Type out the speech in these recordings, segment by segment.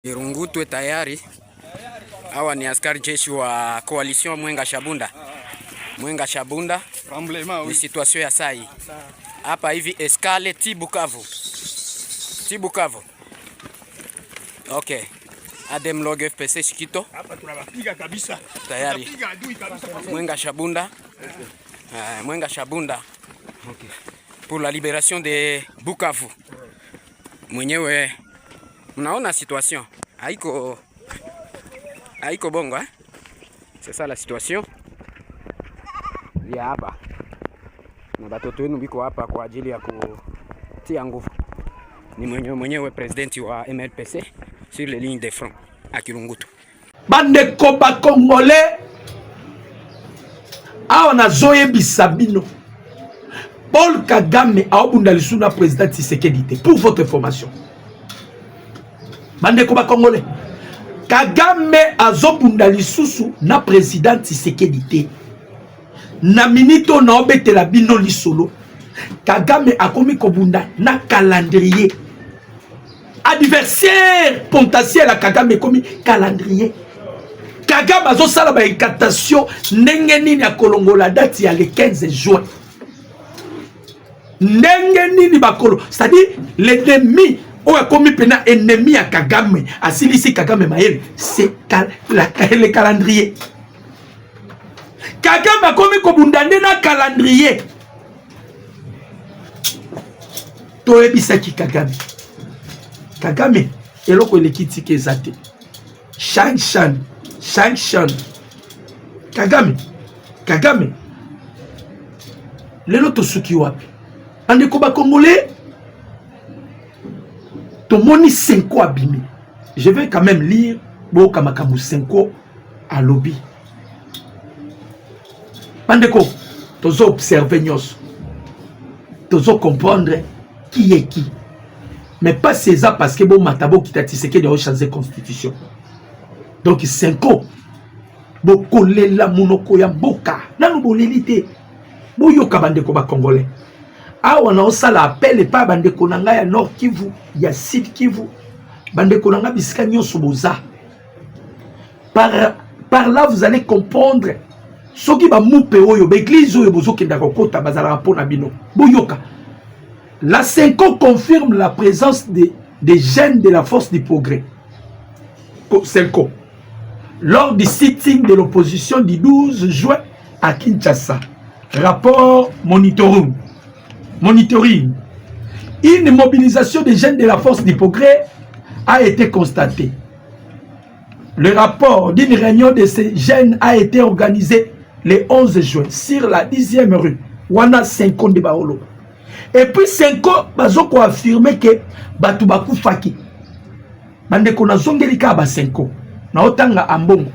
Irungutu tayari. Hawa ni askari jeshi wa coalition Mwenga Shabunda. Mwenga Shabunda. Ni situation ya sai. Hapa hivi Escale Tibukavu. Tibukavu. Okay. Adem log FPC Shikito. Hapa tunawapiga kabisa. Tayari. Tunapiga adui kabisa. Mwenga Shabunda. Mwenga Shabunda. Okay. Pour la libération de Bukavu. Mwenyewe mnaona situation. Haiko bongo hein? C'est ça la situation. Ya hapa. Na batoto wenu biko hapa kwa ajili ya kutia nguvu. Ni mwenyewe presidenti wa MLPC sur les lignes de front à Kirungutu. Bandeko ba Congolais awa na zoye bisabino. Paul Kagame a obunda lisuna président Tshisekedi pour votre information. Bandeko ba Congolais. Kagame azobunda lisusu na président Tshisekedi. Na minito na obetela bino lisolo. Kagame akomi kobunda na calendrier. Adversaire potentiel à Kagame komi calendrier. Kagame azo sala ba incantation ndenge nini ya kolongola date ya le 15 juin. Ndenge nini bakolo, c'est-à-dire l'ennemi ou komi pena ennemi à Kagame, asilisi Kagame mael, c'est le calendrier. Kagame akomi kobundande na calendrier. Toyebisaki Kagame. Kagame, eloko elekiti kezate. Sanction. Kagame. Lelo tosuki wapi? Andeko ba Congolais. Tomoni 5 abimi. Je vais quand même lire Boka Makamu 5 à lobby. Bandeko, tozo observer nyos. Tozo comprendre qui est qui. Mais pas César parce que bon matabo qui t'a dit que doit changer constitution. Donc 5 ans. Bokole la monoko ya boka. Nanu bolelité. Boyoka bandeko ba Congolais. Awa na osala appel pas bandeko nanga ya Nord Kivu, ya Sud Kivu. Bandeko nanga bisika nyonso boza. Par là vous allez comprendre soki ba mupe oyo ba église oyo bozokenda kokota bazala pona bino. Boyoka. La 5 ans confirme la présence des jeunes de la force du progrès. 5 ans. Lors du sitting de l'opposition du 12 juin à Kinshasa. Rapport monitoring. Une mobilisation des jeunes de la force du progrès a été constatée. Le rapport d'une réunion de ces jeunes a été organisé le 11 juin sur la 10e rue. Wana 5 ans de Baolo. Et puis 5 ans, bazoko affirmé que Batubaku Faki. Bandeko na zongelika ba 5 ans. Na otanga ambongo.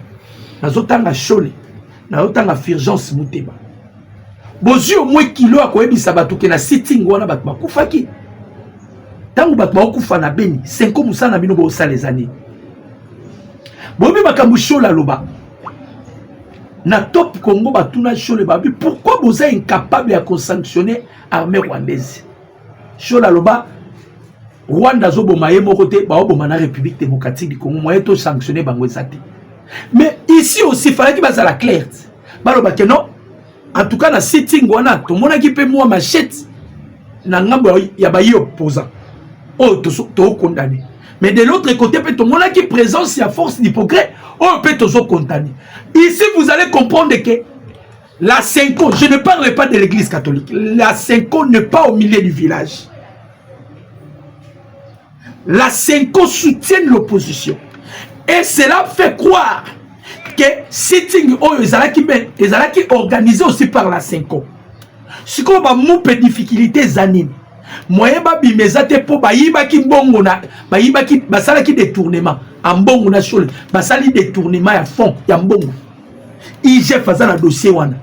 Na zotanga chole. Na otanga Fulgence Muteba. Bozi au moins kilo akoyebisa batuke na sitting wana Batubaku Faki. Tangu Batubaku fa na beni 5 ans musana bino bo sa les années. Bobi makambu chola loba. Na top Congo batuna chole babi pourquoi vous êtes incapable de sanctionner l'armée rwandaise? Chola loba Rwanda zo bomaye mokote ba oboma na République démocratique du Congo moyen to sanctionner bango ezate. Mais ici aussi fallait que bazala clair. Baloba que non. En tout cas na sitting wana to mona ki pe moi machette na ngambo ya ba opposant. Oh to condamné. Mais de l'autre côté peut to mona ki présence ya force du progrès. On peut toujours condamner. Ici, vous allez comprendre que la 5 ans, je ne parle pas de l'église catholique. La 5 ans n'est pas au milieu du village. La 5 ans soutiennent l'opposition. Et cela fait croire que sitting est organisé aussi par la 5 ans. Si on a des difficultés zanines, moyen ba bimezate po bayiba ki mbongo na bayiba ki basala ki détournement en mbongo na chole basali détournement ya fond ya mbongo ije faza na dossier wana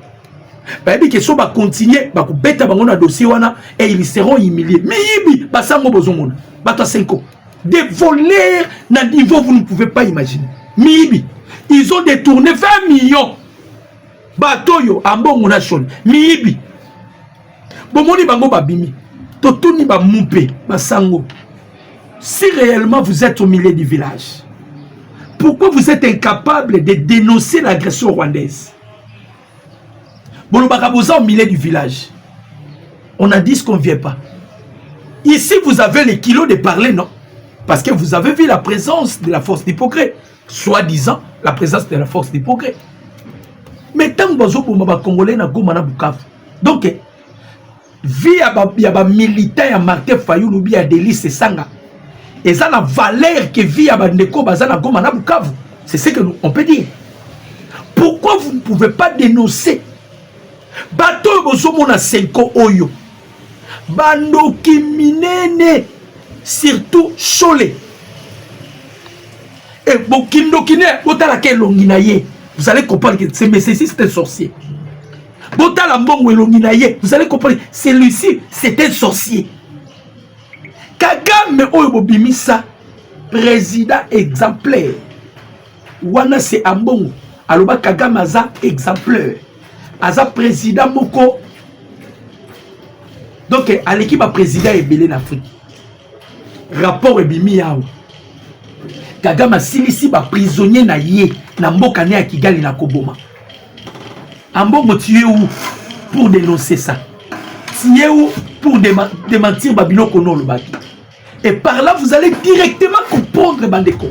bayibi ke so ba continuer ba ko beta bango na dossier wana et ils seront humiliés miyibi basango bozongona bato 5 ans des voleurs na niveau vous ne pouvez pas imaginer miyibi ils ont détourné 20 millions bato yo en mbongo na chole miyibi bomoni bango babimi Totuni ba moupe, ba sango. Si réellement vous êtes au milieu du village, pourquoi vous êtes incapable de dénoncer l'agression rwandaise? Bolobakabosa au milieu du village. On a dit ce qu'on ne vient pas. Ici, vous avez les kilos de parler, non? Parce que vous avez vu la présence de la force d'hypocrite. Soi-disant, la présence de la force d'hypocrite. Mais tant que vous avez Congolais, donc, via les militaires, Martin Fayulu, via Délice Sanga, et ça la valeur que via Bandeko, Bazana Gomana Bukavu. C'est ce qu'on peut dire. Pourquoi vous ne pouvez pas dénoncer Bato Bozomona Senko Oyo, Bandoki Minene, surtout Cholet. Et Bokindokine, Botalake Longinaye, vous allez comprendre que c'est un sorcier. Botala Mbongo Longinaye, vous allez comprendre, celui-ci, c'est un sorcier. Kagame Oyo Bimisa, président exemplaire. Wana c'est Ambongo, aloba Kagame Aza exemplaire. Aza président Moko. Donc, à l'équipe président est belé en Afrique. Rapport est bimi yao. Kagame silisi ba prisonnier na ye na mboka ne ya Kigali na Koboma. Ambongo tu es où pour dénoncer ça? Tu es où pour démentir Babilo Kono le Baki? Et par là, vous allez directement comprendre Bandeko.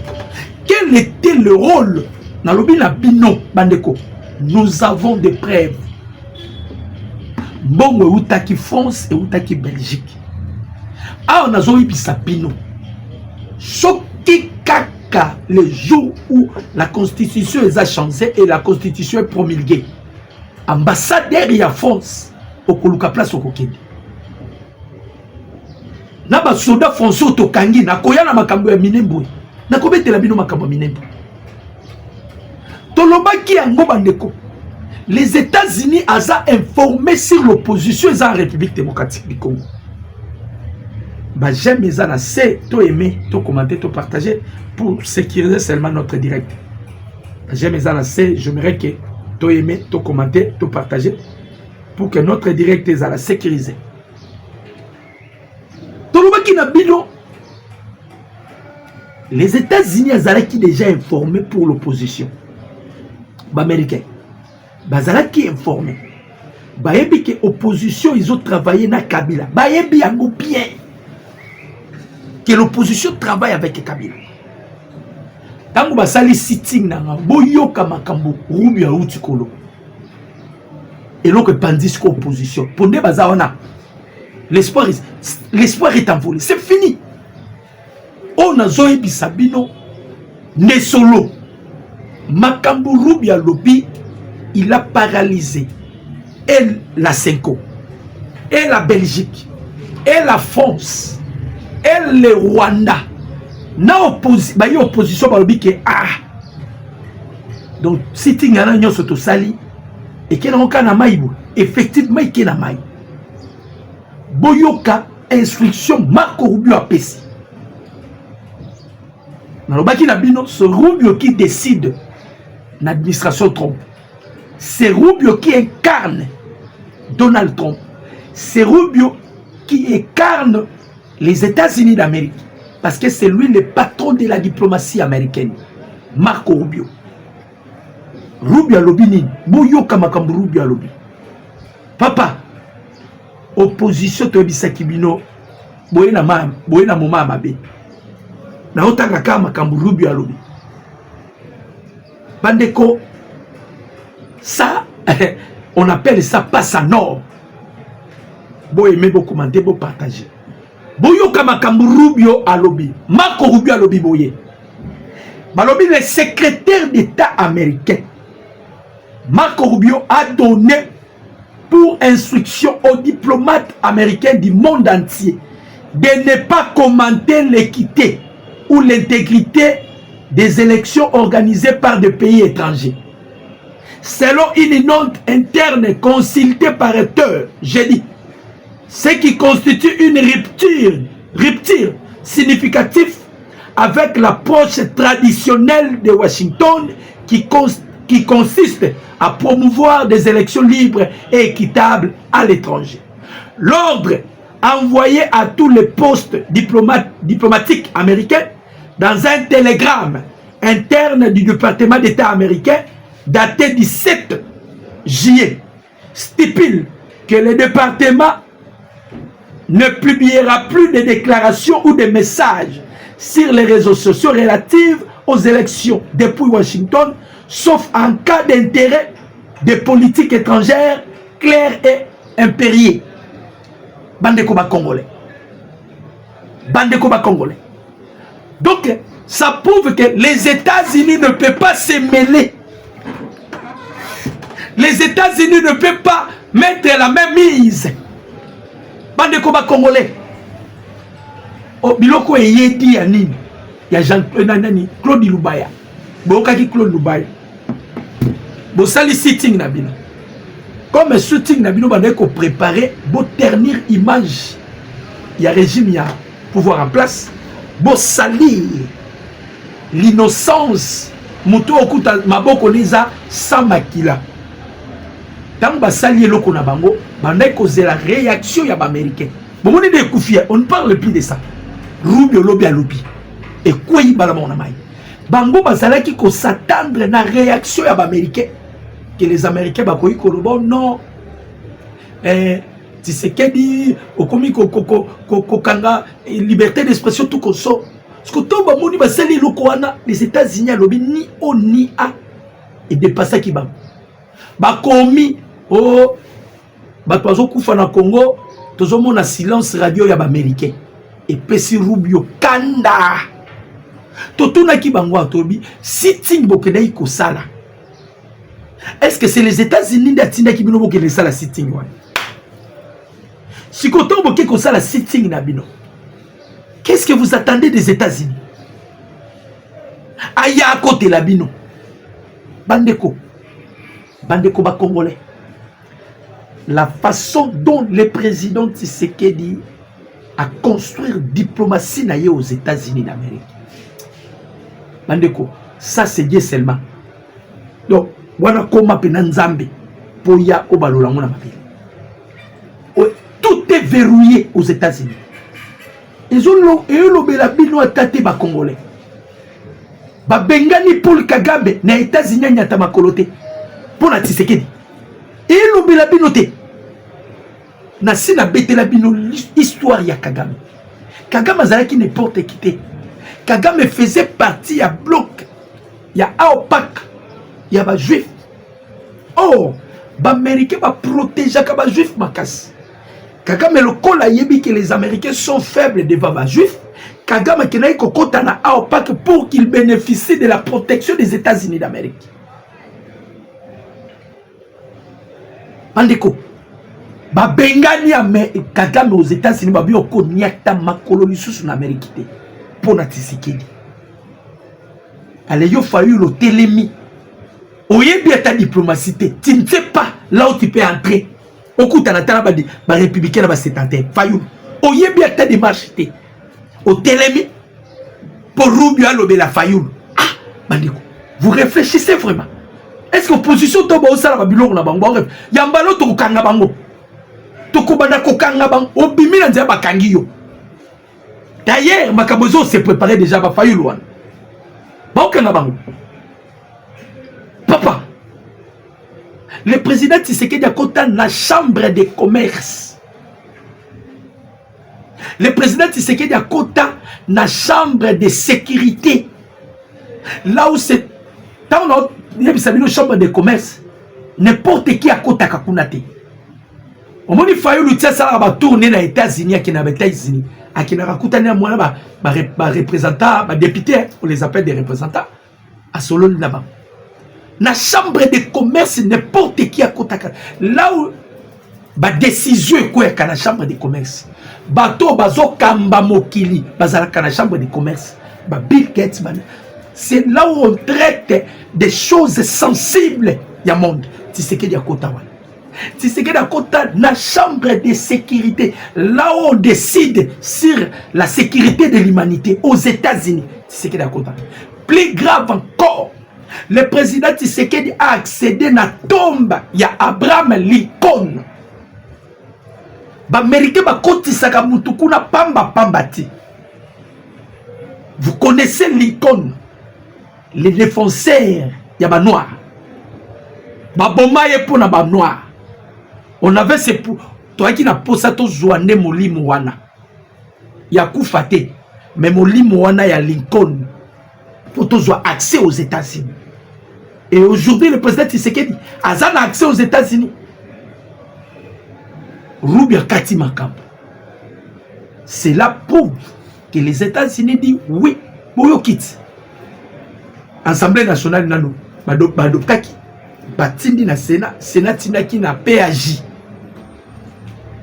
Quel était le rôle dans le Bino Bandeko? Nous avons des preuves. Bongo Outaki France et Outaki Belgique. Ah, on a zoé Bissapino. Choki Kaka, le jour où la constitution est changée et la constitution est promulguée. Ambassadeur y a France au Koluka Place au Kokende. Naba soda français au Tokangi, na koya na makambo ya Minembwe. Na kobete la bino makambo ya Minembwe. Tolobaki yango bandeko. Les États-Unis ont informé sur l'opposition de la République démocratique du Congo. Bah, j'aime les assez, tout aimer, tout commenter, tout partager pour sécuriser seulement notre direct. J'aime les assez, j'aimerais que tout aimer, tout commenter, tout partager pour que notre direct soit sécurisé. Les États-Unis ont déjà informé pour l'opposition. Américains. Bazalaki informé. Bayebi que opposition ils ont travaillé na Kabila. Bayebi yango bien. Que l'opposition travaille avec Kabila. Tango basali sitting na boyoka makambo Rubio ya utikolo. Et donc pandisco opposition. Ponde bazaona. L'espoir est envolé. C'est fini. On a zoé bisabino ne solo. Makambo Rubio lobby. Il a paralysé et la Senko, et la Belgique, et la France, et le Rwanda. Na opposition balobike donc si tu as un soto sali et qu'il y a un maïbou, effectivement il y a un maïbou. Boyoka instruction Marco Rubio a pesi. Nalobaki na bino ce Rubio qui décide l'administration Trump. C'est Rubio qui incarne Donald Trump. C'est Rubio qui incarne les États-Unis d'Amérique. Parce que c'est lui le patron de la diplomatie américaine. Marco Rubio. Rubio Lobini. Bouyo Kamakambu Rubio Lobi. Papa. Opposition Tobisaki Bino. Boyena Moma Amabe. Na otanga Kamakambu Rubio Lobi. Bandeko. Ça, on appelle ça passe à nord. Bon aimer, bon commenter, bon partager. Boyo Kamakambu Rubio Alobi. Marco Rubio Alobi Boye. Balobi, le secrétaire d'État américain. Marco Rubio a donné pour instruction aux diplomates américains du monde entier de ne pas commenter l'équité ou l'intégrité des élections organisées par des pays étrangers. Selon une note interne consultée par Reuters, j'ai dit, ce qui constitue une rupture significative avec l'approche traditionnelle de Washington qui consiste à promouvoir des élections libres et équitables à l'étranger. L'ordre envoyé à tous les postes diplomatiques américains dans un télégramme interne du département d'État américain daté du 7 juillet stipule que le département ne publiera plus de déclarations ou de messages sur les réseaux sociaux relatifs aux élections depuis Washington, sauf en cas d'intérêt de politique étrangère clair et impérieux. Bandeko ba Congolais. Bandeko ba Congolais. Donc, ça prouve que les États-Unis ne peuvent pas se mêler. Les États-Unis ne peuvent pas mettre la même mise. Bandeko ba Congolais. Oh, biloko eyedi ya nini? Ya Jean Claude Lubaya. Bokaki Claude Lubaya. Bosali sitting na bino. Comme shooting na bino bandeko préparer bo ternir image. Il y a régime, il y a pouvoir en place. Bo salir l'innocence. Muto okuta maboko neza sans makila. Tant ba sali loko na bango, bandeko c'est la réaction ya ba américain. Bon on est des koufia, on ne parle plus de ça. Rubio lobi a lobi. Et quoi y balama on a maï. Bango bazala qui ko s'attendre na réaction ya ba américain. Que les Américains ba koyi kolobo non. Tu sais qu'elle dit au comi kanga liberté d'expression tout comme ça. Parce que tout ba moni ba sali loko wana les États-Unis lobi ni o ni a et dépasser qui ba. Ba komi oh ba tozo kufa na Congo tozo mona silence radio ya ba américain et pesi Rubio kanda totuna ki bango atobi sitting bokedai ko sala. Est-ce que c'est les États-Unis d'atinda ki bino bokele sala sitting wana? Si koto boke ko sala sitting na bino, qu'est-ce que vous attendez des États-Unis? Aya à côté la bino. Bandeko ba Congolais. La façon dont le président Tshisekedi a construit diplomatie naïe aux États-Unis d'Amérique. Bandeko, ça c'est Dieu seulement. Donc, wana koma pena nzambe pour ya obalola mona mabili. Tout est verrouillé aux États-Unis. Ils ont lobela bino atate ba Congolais. Ba bengani Paul Kagame na États-Unis nyata makolote. Pour na Tshisekedi. Et lobela bino te. Na sina betela bino histoire ya Kagame. Kagame azalaki n'importe qui te. Kagame faisait partie ya bloc ya AOPAC ya ba juif. Oh, ba américain ba protéger ka ba juif makas. Kagame le col a yebi que les Américains sont faibles devant ba juif. Kagame kenaï kokota na AOPAC pour qu'il bénéficie de la protection des États-Unis d'Amérique. Bandeko ba bengani ya Kagame aux États-Unis ba bio ko niakta makolo lisusu na Amérique te pour na Tshisekedi. Allez yo failli le télémi. Oyebi ta diplomatie, tu ne sais pas là où tu peux entrer. Au coup t'as la ba républicain ba sétentaire. Failli. Oyebi ta démarche te. Au télémi pour Rubio alobe la Fayoul. Ah, bandeko. Vous réfléchissez vraiment. Est-ce que l'opposition toba osala ba biloko na bango ref? Yambalo to kanga bango. To kobanda ko kanga bango. Obimi na nzia ba kangiyo. D'ailleurs, Makabozo s'est préparé déjà à Fayoul. Papa, le président Tshisekedi a côté la chambre de commerce. Le président Tshisekedi a côté la chambre de sécurité. Là où c'est dans notre chambre de commerce, n'importe qui a côté Kakunate. Au moment où il faut le tiers ça va tourner dans les États-Unis, qui n'a pas États-Unis. À qui n'a pas coûté un mois là, représentant, député, on les appelle des représentants, à Solo là-bas. La chambre de commerce, n'importe qui à côté. Là où la décision est quoi dans la chambre de commerce. Bateau, bazo kamba mokili, bazalaka la chambre de commerce. Bill Gates, c'est là où on traite des choses sensibles du monde. Tu sais qu'il y a côté. Tu sais qu'il y a côté la chambre de sécurité. Là où on décide sur la sécurité de l'humanité aux États-Unis. Tu sais qu'il y a côté. Plus grave encore, le président Tshisekedi a accédé à la tombe. Il y a Abraham Lincoln. L'Américain va continuer à mutukuna pamba pambati. Vous connaissez Lincoln. les défenseurs ya ba noir baboma ye pona ba noir on avait ce pour toi qui n'a pas ça to zoane molimo wana ya kufa te mais molimo wana ya Lincoln pour to zo accès aux États-Unis. Et aujourd'hui le président Tshisekedi a accès aux États-Unis. Rubia Kati Makambo. Cela prouve que les États-Unis disent oui, Boyo quitte. Assemblée nationale nano, badopaki, batindi na Sénat, Sénat tinaki na PAJ.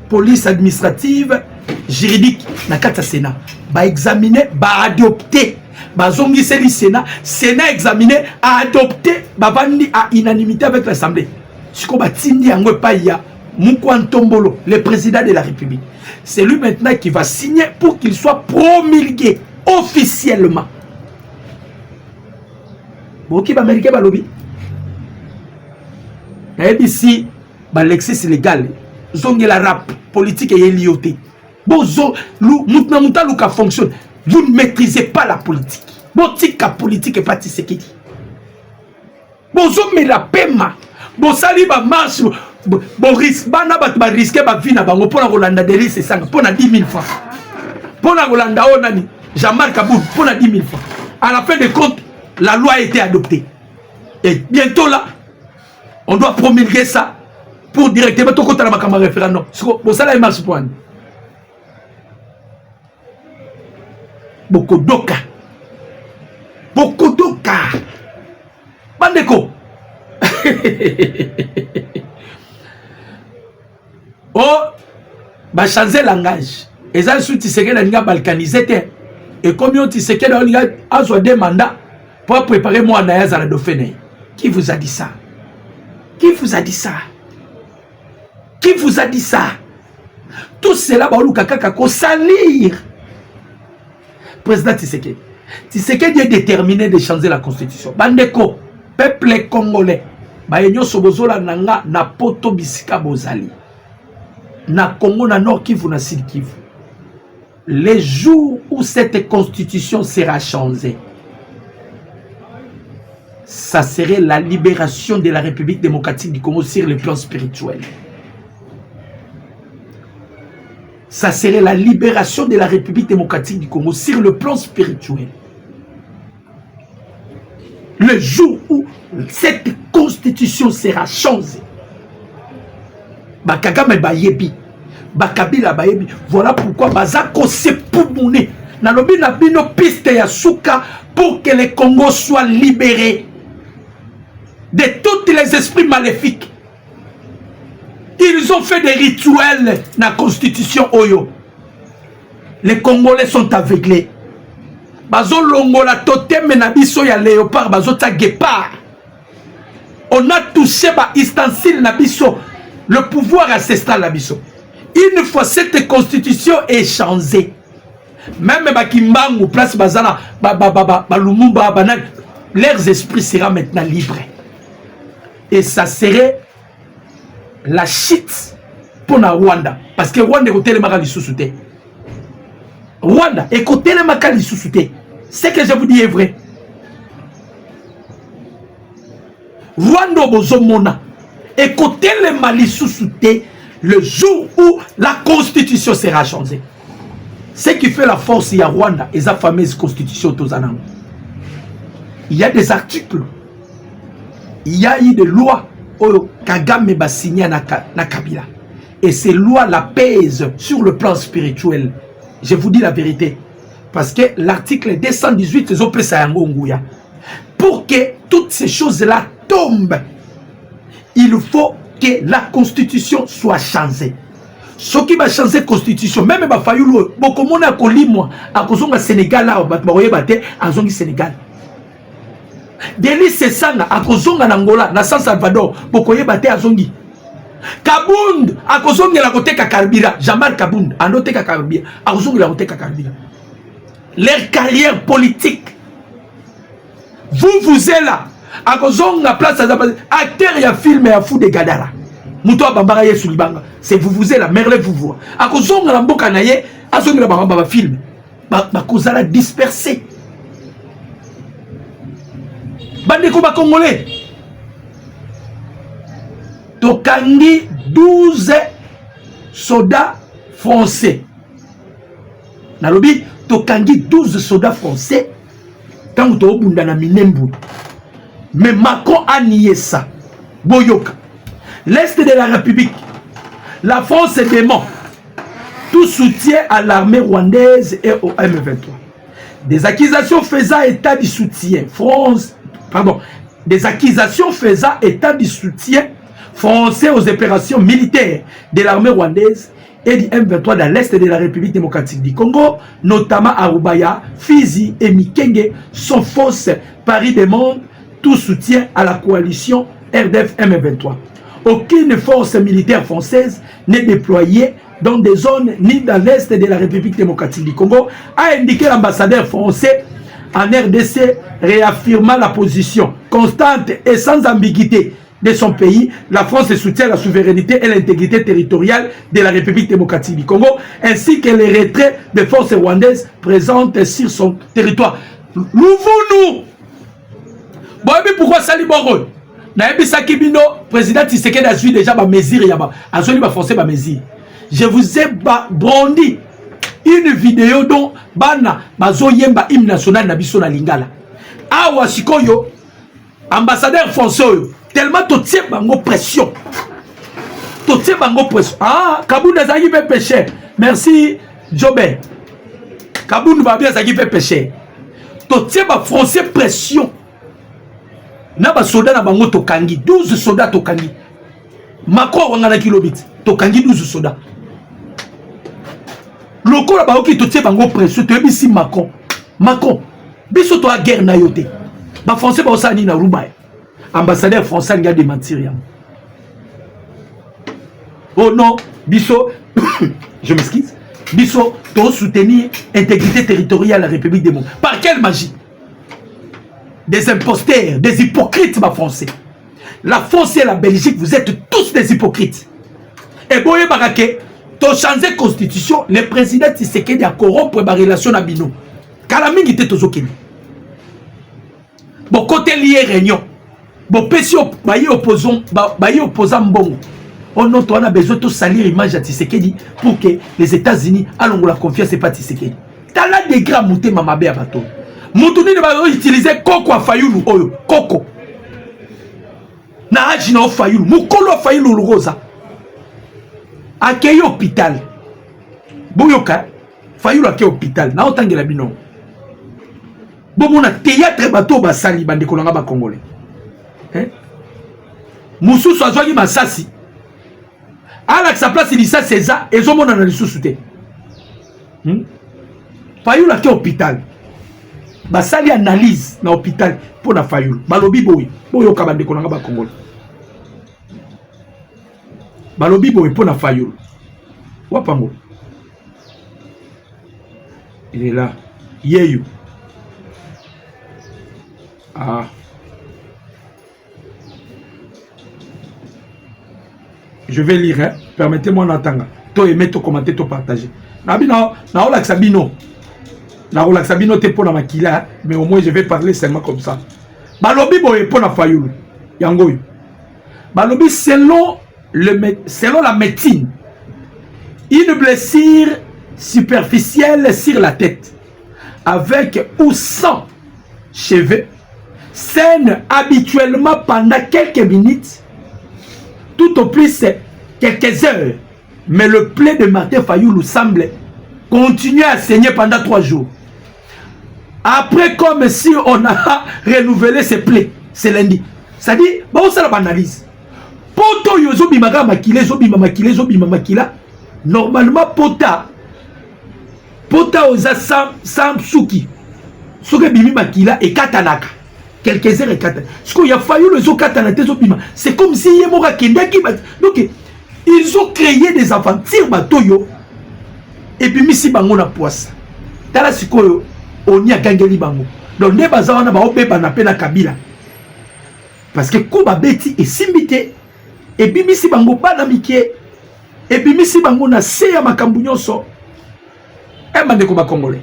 Police administrative, juridique, na kata Sénat. Ba examiner, ba adopter. Ba zongi seli Sénat, Sénat examiner, a adopter, ba bandi à unanimité avec l'Assemblée. Siko batindi yango pa ya Moukouantombolo, le président de la République. C'est lui maintenant qui va signer pour qu'il soit promulgué officiellement. Boki ba américain ba lobby. ABC ba l'excès légal. Zongi la rap politique et l'IOT. Bozo lou moutna mouta luka fonctionne. Vous ne maîtrisez pas la politique. Botika politique et parti sécurité. Bozo me la pema. Bosali ba marche. Boris bana bat ba risquer ba vie na bango pona kolanda délice sanga pona 10 000 francs. Pona kolanda onani Jean-Marc Kaboul pona 10 000 francs. À la fin de compte, la loi a été adoptée. Et bientôt là, on doit promulguer ça pour directement tout compte à la makama référendum. Bosala e marche point. Bokodoka. Bandeko. Oh, bah changer langage. Et ça, si tu sais que l'on a balkanisé, et comme tu sais que l'on a des mandats pour préparer moi à la Dauphiné. Qui vous a dit ça? Qui vous a dit ça? Qui vous a dit ça? Tout cela, bah, Lukakako salir. Président Tshisekedi. Tshisekedi est déterminé de changer la constitution. Bandeko, peuple congolais, bah, y'nyo sobozola nanga na poto bisika bozali. Na Congo, na Nord Kivu, na Sud Kivu. Les jours où cette constitution sera changée, ça serait la libération de la République démocratique du Congo sur le plan spirituel. Ça serait la libération de la République démocratique du Congo sur le plan spirituel. Le jour où cette constitution sera changée, Bakagame Bayebi, Bakabila Bayebi, voilà pourquoi Bazako se poumouné. Nalobi Nabino piste ya souka pour que le Congo soit libéré de tous les esprits maléfiques. Ils ont fait des rituels dans la constitution Oyo. Les Congolais sont aveuglés. Bazo longola totem na biso ya léopard, bazo ta guépard. On a touché ba ustensile na biso. Le pouvoir ancestral la biso. Une fois cette constitution est changée, même Bakimbangu place Bazana, Lumumba, Banal, leurs esprits seront maintenant libres. Et ça serait la chute pour la Rwanda. Parce que Rwanda est côté le Makali sous-souté. Rwanda est côté le Makali sous-souté. Ce que je vous dis est vrai. Rwanda Bozomona. Écoutez le Mali sous-souté le jour où la constitution sera changée. Ce qui fait la force, il y a Rwanda et sa fameuse constitution Tozanang. Il y a des articles. Il y a eu des lois où Kagame va signer na Kabila. Et ces lois la pèsent sur le plan spirituel. Je vous dis la vérité. Parce que l'article 218 des OPS Nguya, pour que toutes ces choses-là tombent, il faut que la constitution soit changée. Ce qui va changer la constitution, même si Fayoulo, beaucoup de monde a connu moi, à cause du Sénégal, là, à Sénégal. Denis Sessanga, à cause de Angola, na San Salvador, beaucoup de monde a Zongi. Kabound, à cause de la côté Kakarbira, Jamal Kabound, à noter Kakarbira, à cause de la côté Kakarbira. Leur carrière politique, vous êtes là. A cause la place acteur et film et fou de Gadara. Moutoua Bambara Yesulibanga. C'est vous êtes là, merle vous voit. A cause la mboka naye, a cause la Bambara film. Ba cause la dispersé. bandeko ba congolais tokangi 12 soldats français nalobi tokangi 12 soldats français tant que obunda na minembu mais Macron a nié ça boyoka l'est de la République la France dément tout soutien à l'armée rwandaise et au M23 des accusations faisant état du soutien des accusations faisant état du soutien français aux opérations militaires de l'armée rwandaise et du M23 dans l'est de la République démocratique du Congo, notamment à Rubaya, Fizi et Mikenge, sont fausses. Paris demande tout soutien à la coalition RDF M23. Aucune force militaire française n'est déployée dans des zones ni dans l'est de la République démocratique du Congo, a indiqué l'ambassadeur français en RDC, réaffirmant la position constante et sans ambiguïté de son pays. La France soutient la souveraineté et l'intégrité territoriale de la République démocratique du Congo, ainsi que les retraits des forces rwandaises présentes sur son territoire. Louvons-nous. Bon, mais pourquoi ça libère? Président Tshisekedi a suivi déjà ma mesure, français ma mesure. Je vous ai brandi une vidéo dont bana bazoyemba hymne national na biso na lingala. Awa sikoyo ambassadeur français tellement to tie bango pression. Ah, Kaboun azaki pe péché. Merci Jobé. Kaboun va bien azaki pe péché. To tie ba français pression. Na ba soldats na bango to kangi 12 soldats to kangi. Macron wangana kilobit to kangi 12 soldats. Loko la ba oki to tie bango pression to ebisi Macron. Macron biso to a guerre na yote. Ba français ba osani na Rubaye. Ambassadeur français n'a de mentir. Oh non, Bisso, je m'excuse. Bisso, doit soutenir l'intégrité territoriale de la République des Mondes. Par quelle magie? Des imposteurs, des hypocrites, ma français. La France et la Belgique, vous êtes tous des hypocrites. Et Boye Barake, tu as changé la constitution, le président Tshisekedi a corrompu la relation à Bino. Kalaming était aux Okene. Bon, côté lié réunion. Bon, pesio, opposant bon. On a besoin de salir l'image à Tshisekedi pour que les États-Unis aient la confiance et pas Tshisekedi. T'as là des grands moutés mamabé à bateau. Moutouni ne va utiliser Koko à Fayoulou. Koko. Na haji na Fayoulou. Moukolo à Fayoulou le rosa. Accueilli hôpital. Boyoka. Fayoulou accueilli hôpital. Na otangue la bino. Bon, mon théâtre bateau basali bande kolanga ba congolais. Moussou Soazouagi Massassi. À sa place, il dit ça, c'est ça. Et ils ont mon analyse sous-souté. Fayoul a été hôpital. Basali analyse dans l'hôpital pour la Fayoul. Balobi boy. Boyo kabande konanga ba Congolais. Balobi boy pour la Fayoul. Wapango. Il est là. Yeyu. Ah. Je vais lire, hein? Permettez-moi d'entendre. To aimer, to commenter, to partager. Na Sabino, t'es pour la maquilla, mais au moins je vais parler seulement comme ça. Balobi boye pour la Fayoulou. Yangoy. Balobi selon la médecine, une blessure superficielle sur la tête, avec ou sans cheveux, saigne habituellement pendant quelques minutes, tout au plus quelques heures. Mais le plaie de Martin Fayoulou semble continuer à saigner pendant 3 jours. Après, comme si on a renouvelé ses plaies, c'est lundi. Ça dit, bon, ça la banalise. Poto yozo bimaka makile, zo makila. Normalement, pota oza samsuki. Soke bimi makila et katanaka. Quelques heures et katana. Ce qu'il y a fallu le zo katanate zo bima. C'est comme si yemora kendaki. Donc, ils ont créé des aventures batoyo. Et puis, misi bango na poisse. Tala sikoyo, on y a gangeli bango. Donc, ne bazawana ba obe banapena kabila. Parce que Kouba Beti est simité. Et puis, misi bango banamike. Et puis, misi bango na seya makambunyoso. Et mandeko ba Congolais.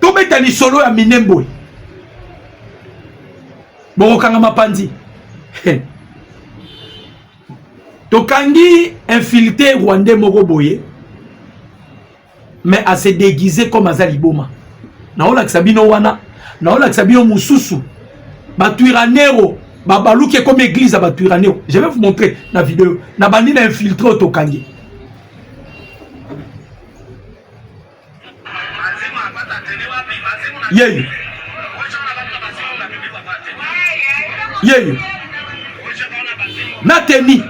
Tobeta ni solo ya minemboy. bokokanga mapandi tokangi infiltré rwandais moko boye mais à se déguiser comme Azali Boma. Naolakisa bino wana, naolakisa bino mususu. Batuiranero, babaluke comme église à Batuiranero. Je vais vous montrer la vidéo. Na bandi na infiltré Tokangi. Yeyo. Yeyo. Nateni.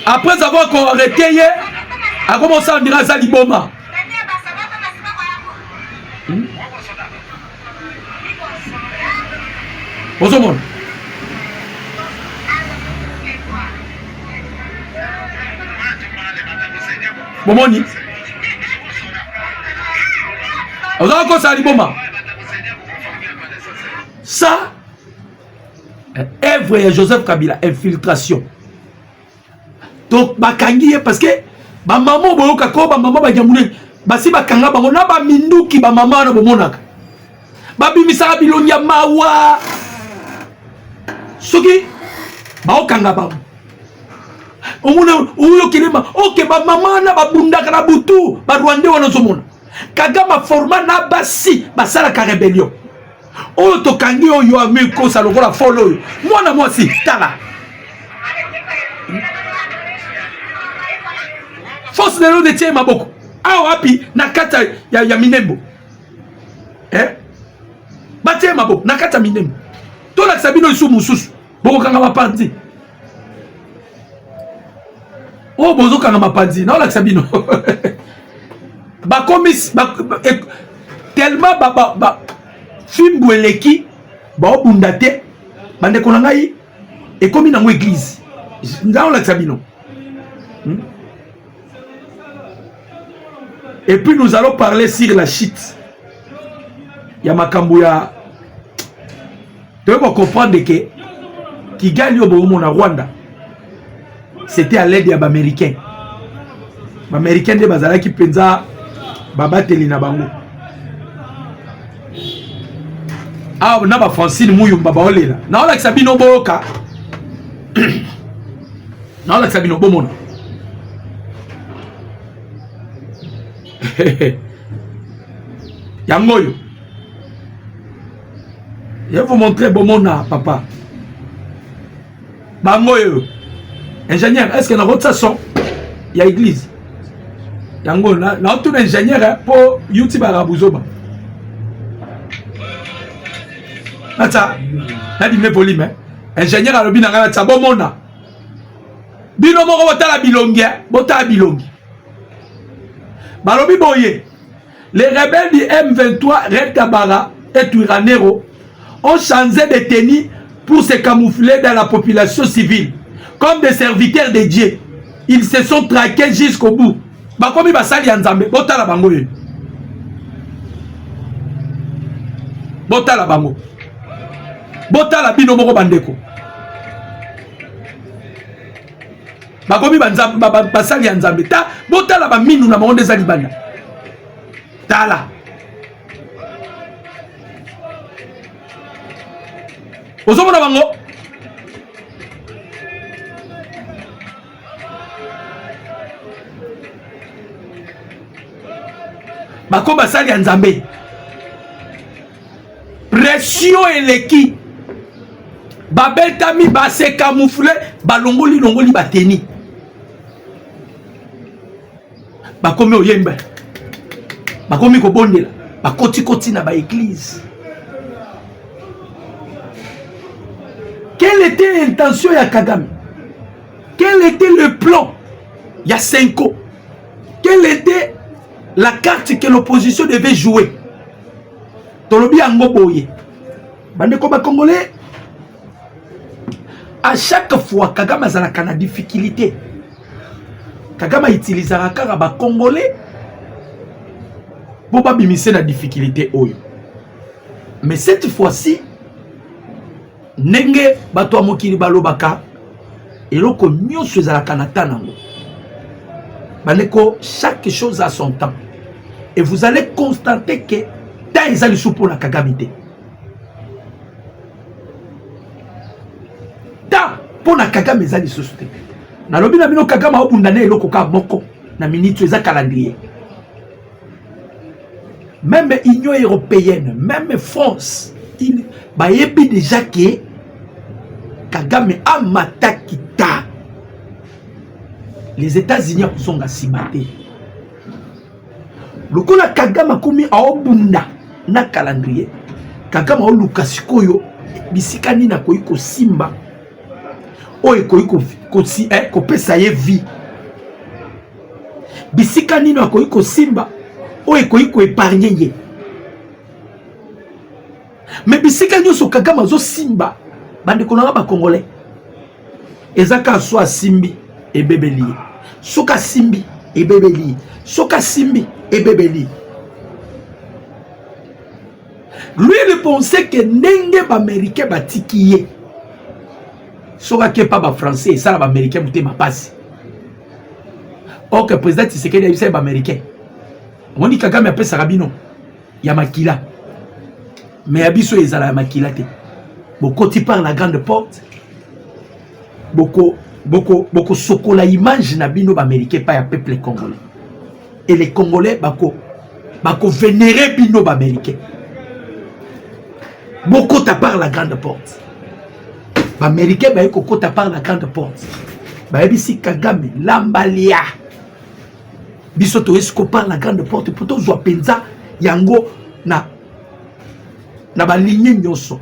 Après avoir arrêté, a commencé à dire Azali Boma. Bonjour. Bomoni. Ça, œuvre Joseph Kabila, infiltration. Donc, bakangi parce que ba maman boyoka ko ba maman ba jamune basi bakanga bango na ba minduki ba maman na bomonaka. Ba bimisa bilongi ya mawa. Soki ba okanga ba. Omuna uyo kilema OK ba maman na ba bundaka na butu ba Rwandais wana zomona. Kagama format na basi basala ka rébellion. Oyo tokangi oyo amiko sa lokola follow. Mwana mwasi tala. Force de l'eau de Tiens Maboko. Ah wapi nakata ya Minembo. Batie Maboko nakata Minembo. Tola sabino isu mususu. Boko kanga mapandi. Oh bozo kanga mapandi. Na ola sabino. Ba komis tellement ba film boeleki ba obundate bande konanga yi e komi na mo église. Na ola sabino. Et puis nous allons parler sur la chute. Yamakambuya. Tu veux comprendre que qui gagne au Bomo na Rwanda, c'était à l'aide des Américains. Les Américains de Bazala qui pensa Babateli na bango. Ah, na ba Francine Muyumba baolela. Na ola Sabino Boka. Na ola Sabino Bomona. Yangoyo. Je vais vous montrer Bomona, papa. Bangoyo. Ingénieur, est-ce que dans votre façon, il y a église? Yango, là, tout ingénieur pour YouTube à Rabouzoba. Nata, là, il met volume. Ingénieur à l'obinara, ça Bomona. Bino moko botala bilongi, botala bilongi. Balobi boye. Les rebelles du M23, Red Tabara et Turanero ont changé de tenue pour se camoufler dans la population civile comme des serviteurs de Dieu. Ils se sont traqués jusqu'au bout. Bakomi basali Nzambe, botala bango ye. Botala bango. Botala bino moko bandeko. Bakomi basali Nzambe. Ta botala ba minu na monde za libanda. Tala. Ozomona bango. Bako basali Nzambe. Pression eleki. Babetami base camouflé balongoli longoli bateni. Bakomi oyemba. Bakomi ko bondela. Bakoti na ba église. Quelle était l'intention ya Kagame? Quel était le plan ya Senko? Quelle était la carte que l'opposition devait jouer? Tolobi yango boye. Bande ko ba Congolais. À chaque fois Kagame azalaka na difficulté. Kagame utilisera kaka ba Congolais pour pas bimiser la difficulté oyo. Mais cette fois-ci nenge bato mokili balobaka eloko nyonso ezalaka na tanango. Baneko, chaque chose a son temps. Et vous allez constater que temps ezali sou pour la Kagamité. pour na Kagame eza lisusu te. Na lobi na bino Kagame obundana eloko ka moko na minute eza calendrier. Même Union européenne, même France, il bayebi déjà que Kagame a matakita. Les États-Unis sont à Simate. Le coup la Kagame a commis à obunda na calendrier. Kagame a lukasikoyo bisikani na koiko simba. Oye koiko ko pesa ye vie. Bisikani na koiko simba. Oye koiko épargner ye. Mais bisikani so Kagame zo simba. Bande konanga ba Congolais. Ezaka so simbi et bébeli. Soka simbi et bébeli. Soka simbi et bébeli. Lui il pensait que nenge ba américain ba tikiye. Soka ke pas ba français ça ba américain muté ma passe. Ok président Tshisekedi a dit ba américain. On dit Kagame appelle Sarabino. Ya makila. Mais abiso ezala ya makila te. Beaucoup tu parles la grande porte. Beaucoup sokola image na bino ba américain pas ya peuple congolais. Et les Congolais bako vénérer bino ba américain. Beaucoup ta par la grande porte. Ba américain ba eko ta par la grande porte. Ba ebisi Kagame lambalia. Biso to esko par la grande porte pour to zo penza yango na ba ligne nyonso.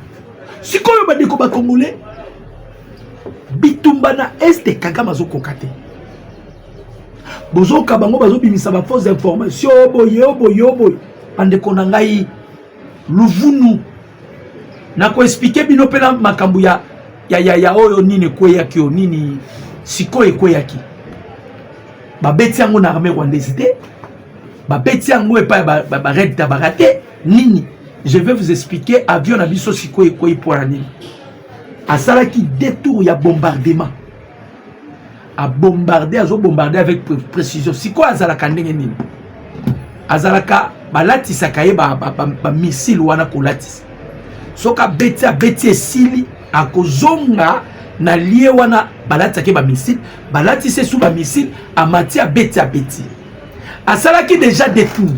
Si koyo ba deko ba Congolais bitumba na este Kagame zo kokate. Bozo kabango bazo bimisa ba fausse information boye ande konangai luvunu na ko expliquer bino pela makambu ya oyo nini kweyaki o nini siko ekweyaki ba beti yango na armée rwandaise te ba beti yango epa ba red tabarate nini. Je vais vous expliquer avion na biso siko ekweyi pour nini asala qui détour ya bombardement a bombarder azo bombarder avec précision siko azalaka ndenge nini azalaka balatisa kaye ba missile wana kolatisa soka beti esili akozonga na lié wana balati ke ba missile balati se sous ba missile amati a beti asala qui déjà détour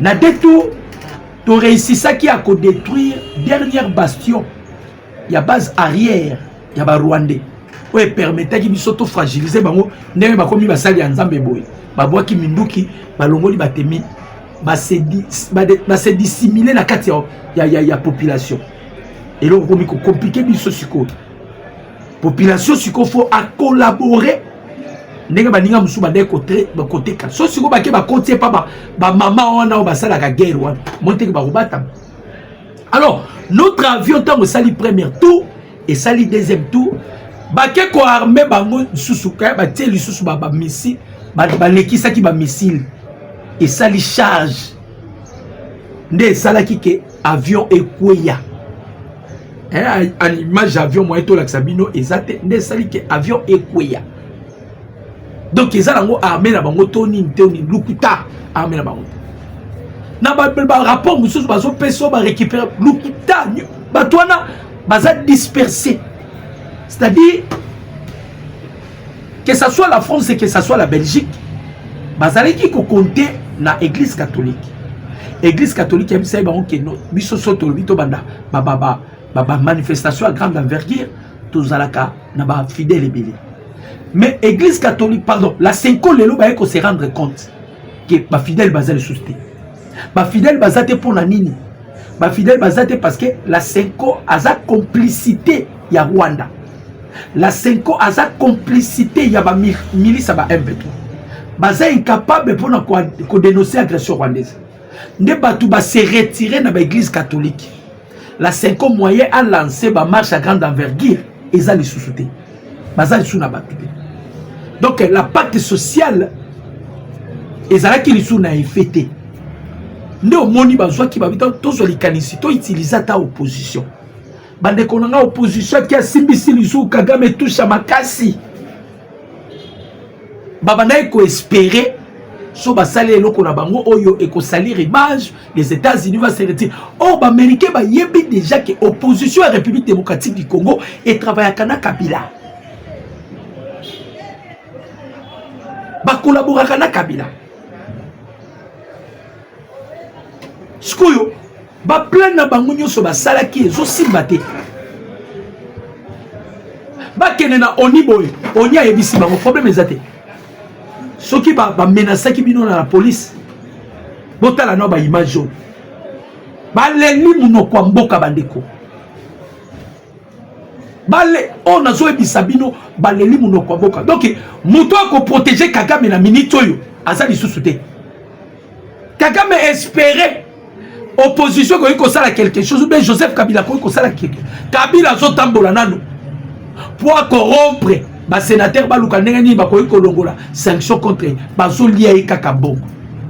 na détour to réussi ça qui a détruire dernière bastion ya base arrière ya ba Rwandais oye permettait ki biso to fragiliser bango ndenge bakomi basali ya nzambe boye babwaki minduki balongoli batemi se dissimuler na kati ya population et là komi ko compliquer biso siko population siko faut à collaborer ndenge baninga musu ba côté ka so siko ba ke ba côté pa ba maman wana o basala ka guerre wana monte ba robata. Alors notre avion tant sali premier tour et sali deuxième tour ba ke ko armé bango susuka ba teli susu ba missile ba lekisa ki ba missile et sali charge nde sala ki ke avion ekweya en image avion moyen to la sabino ezate nde sali ke avion ekweya. Donc ils ont armé la bango toni lukuta armé la bango na ba rapport mususu bazo peso ba récupérer lukuta batwana baza dispersé, c'est-à-dire que ça soit la France et que ça soit la Belgique bazali qui ko compter na église catholique ya bisa ba que biso soto bito banda ba manifestation à grande envergure tozalaka na ba fidèle belé. Mais l'église catholique, pardon, la Senko lelo ba ko se rendre compte que ba fidèle bazal sousté. Ba fidèle bazate pour la nini. Ba fidèle bazate parce que la Senko a sa complicité ya Rwanda. La Senko a sa complicité ya ba milice ba M23. Baza incapable pour ko dénoncer agression rwandaise. Ne batu ba se retirer na ba église catholique. La Senko moyen a lancé ba marche à grande envergure et ça les sous-souté. Baza sous na batu. Donc la pacte sociale ezala ki lisu na effecté. Nde omoni bazwa ki babita tozo likanisi to utiliser ta opposition. Bande konanga opposition ki asimbisi lisu Kagame touche makasi. Babana ko espérer so basali eloko na bango oyo eko salir image les États-Unis va se retirer. Oh ba américain ba yebi déjà que opposition à République démocratique du Congo et travaille kana Kabila. ba collaborer na Kabila. Sikoyo ba plan na bango nyonso ba salaki ezo simbate. Ba kenena oni boy, oni ayebisi bango problème ezate. Soki ba menacaki bino na la police. Botala no ba image. Ba leli munoko mboka bandeko. Bale on a zo ebisa bino ba leli munoko mboka. Donc muto ko protéger Kagame na minute oyo azali sous-souté. Kagame espérait opposition ko sala quelque chose ou bien Joseph Kabila ko sala quelque. Kabila zo tambola nano pour corrompre ba sénateur ba luka ndenge ni ba ko longola sanction contre bazo lia e kaka bon.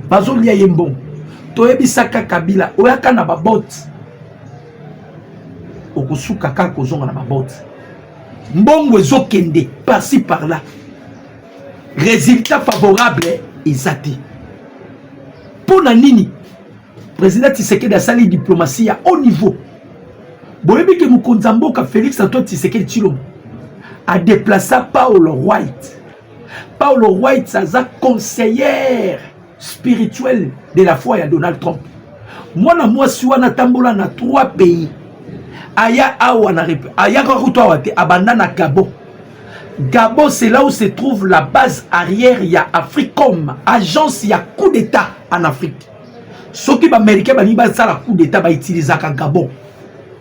Bazo lia ye mbon. To ebisaka Kabila oyaka na ba bot. Okosuka kaka kozonga na ba bot. Mbongo ezokende par-ci par-là. Résultat favorable ezati. Pour nini président Tshisekedi a sali diplomatie à haut niveau. Boyebi ke mukonza mboka Félix Antoine Tshisekedi Tshilombo a déplacé Paul White. Paul White c'est conseillère spirituelle de la foi à Donald Trump. Moi si wana tambola na 3 pays. Aya awa na rep. Aya kakuto wate abanda na Gabon. Gabon c'est là où se trouve la base arrière ya Africom, agence ya coup d'état en Afrique. Ceux qui américains ba sala coup d'état ba utiliser à Gabon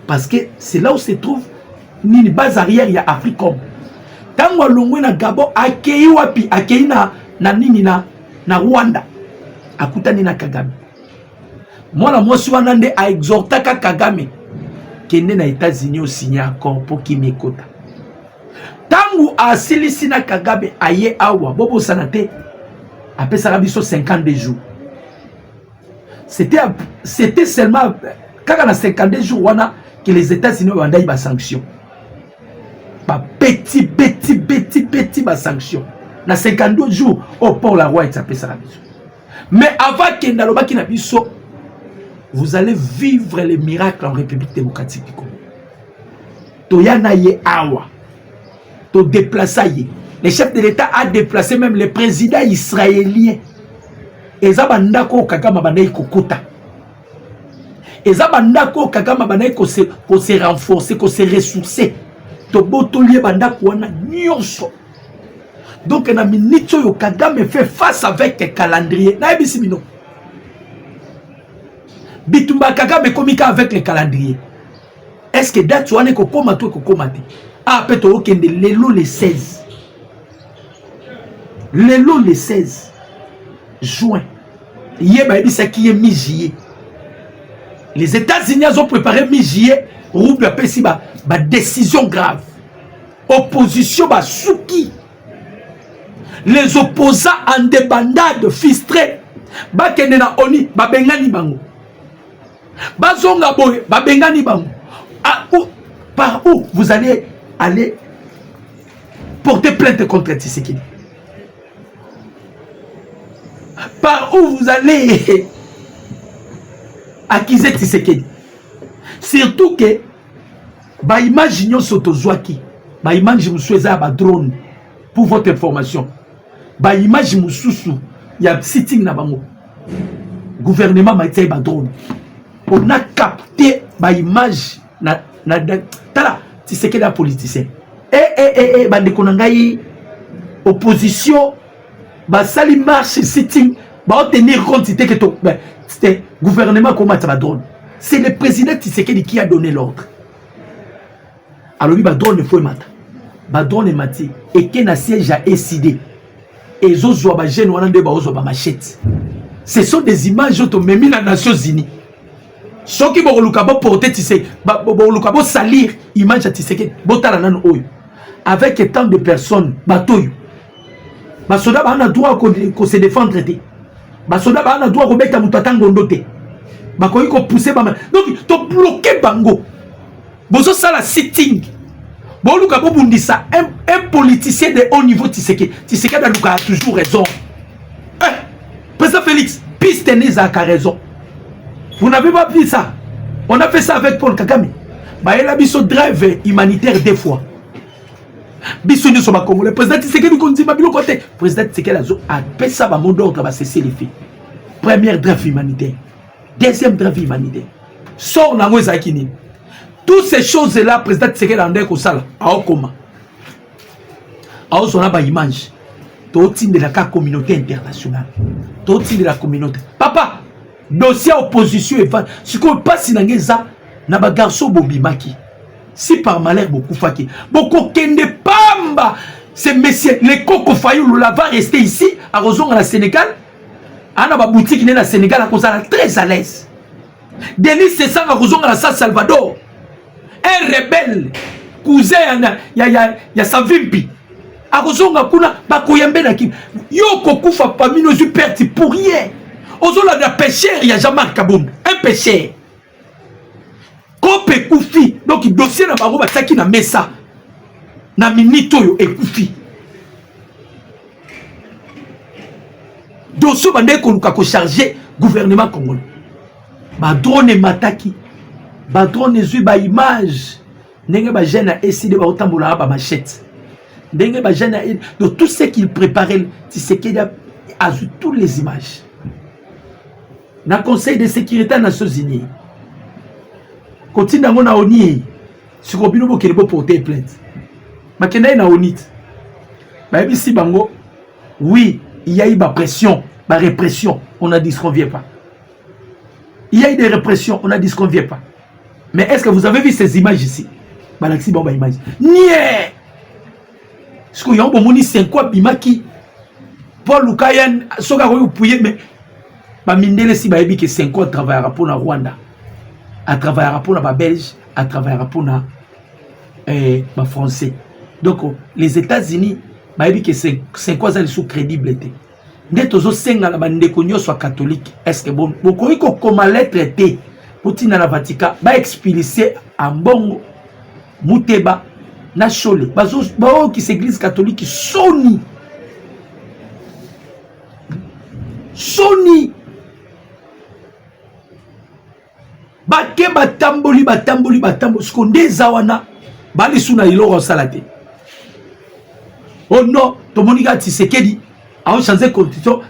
parce que c'est là où se trouve une base arrière ya Africom. Tango longwe na Gabon akei wapi akei na nini na Rwanda akutani na Kagame. Mwana mwasi wana nde a exhortaka Kagame kende na États-Unis au signer accord pour Kimekota. Tango a silisi na Kagame aye awa bobo sanate après ça rabiso 52 jours. C'était seulement quand on a 52 jours wana que les États-Unis ont eu des sanctions. Petit ba sanctions. Na 52 jours au port la roi ça ça rabiso. Mais avant que ndaloba ki na biso vous allez vivre les miracles en République démocratique du Congo. Toyana ye awa. To déplacer. Le chef de l'État a déplacé même le président israélien. Eza bandako Kagame bandai kokota. Eza bandako Kagame bandai ko se renforcer, ko se ressourcer. To botolie bandako wana nyonso. Donc na minute yo Kagame fait face avec un calendrier. Na ebisi bino. Bitumba Kagame komika avec le calendrier. Est-ce que date wana ko koma to ko koma te? Ah peut-être okende lelo le 16. Lelo le 16 juin. Yeba ebisa qui est mi-juillet. Les États-Unis ont préparé mi-juillet rouble apesi ba décision grave. Opposition ba souki. Les opposants en débandade frustrés ba kende na oni ba bengani bango. Ba zonga boy ba bengani bango. Par où vous allez aller porter plainte contre Tshisekedi? Par où vous allez accuser Tshisekedi? Surtout que ba image nyonso tozwaki, ba image musueza ba drone pour votre information. Ba image mususu ya sitting na bango. Gouvernement maïtay ba drone. On a capté ba image na tala Tshisekedi a politicien. Bande konangai opposition ba sali marche sitting ba tenir compte que c'était gouvernement comment ça va drone. C'est le président Tshisekedi qui a donné l'ordre. Alors lui ba drone faut matin. Ba drone mati et que na siège a décidé. Et zo ba jeune wana nde ba ozo ba machette. Ce sont des images auto memi na Nations Unies. Ceux qui vont porter Tshisekedi, vont salir image de Tshisekedi, avec tant de personnes, bateau. Basoda a droit de se défendre. Basoda a droit de mettre un gondote. Bakoy ko pousser ba. Donc to bloquer bango. Bozo sala sitting. Boluka bobundisa un politicien de haut niveau Tshisekedi. Tshisekedi a toujours raison. Président Félix, piste neza a raison. Vous n'avez pas vu ça? On a fait ça avec Paul Kagame. Bah, il a mis son drive humanitaire 2 fois. biso nyonso ba Congolais président Tshisekedi konzima biloko te président Tshisekedi a pesa ba mot d'ordre ba cesser les faits. Première drave humanitaire, deuxième drave humanitaire. Sort nango ezaki nini? Toutes ces choses là président Tshisekedi andé ko sala a okoma. A osona ba image. Toti de la communauté internationale. Toti de la communauté. Papa, dossier opposition et si qu'on passe nangeza na ba garçon bobimaki. Si par malheur beaucoup faki. Beaucoup kende pamba. Ces messieurs, les Koko Fayou là va rester ici à Rozon à la Sénégal. Ana ba boutique né na Sénégal à cause très à l'aise. Denis Sessang à Rozon à la San Salvador. Un rebelle cousin ya Savimpi. A Rozon à kuna ba koyembe na ki. Yo kokufa parmi nos pertes pour rien. Ozola na pêcheur ya Jean-Marc Kaboum, un pêcheur. Kope koufi, donc dossier na bango bataki na mesa. Na minito yo ekoufi. Dossier bande koluka ko charger gouvernement congolais. Ba drone mataki. Ba drone zui ba image. Ndenge ba jeune a essayé ba otambola ba machette. Ndenge ba jeune donc tout ce qu'il préparait, Tshisekedi a vu toutes les images. Dans le Conseil de sécurité des Nations Unies, quand il y a un ONI, si vous avez porter plainte, mais il y a une ONI. Oui, il y a eu une pression, une répression, on a dit ce qu'on ne vient pas. Il y a eu des répressions, on a dit ce qu'on ne vient pas. Mais est-ce que vous avez vu ces images ici? Balaxi Bamba image. Nie! Est-ce qu'il y a un bon c'est quoi Bimaki? Paul Lukayan, Soga Royo Pouye, mais. Mindele si baebi que 5 ans travaillera pour la Rwanda, à travaillera pour la Belge, à travaillera pour la français. Donc les États-Unis baebi que 5 ans ils sont crédibles. Dès que les la bande soit catholique, est-ce que bon comme lettre T pour tina la Vatican ba expulser en bon Muteba na Chole. Bazo qui église catholique Sony. Bake batamboli skonde zawana bali suna iloro salate. Oh non, Tomonika Tshisekedi a changé constitution,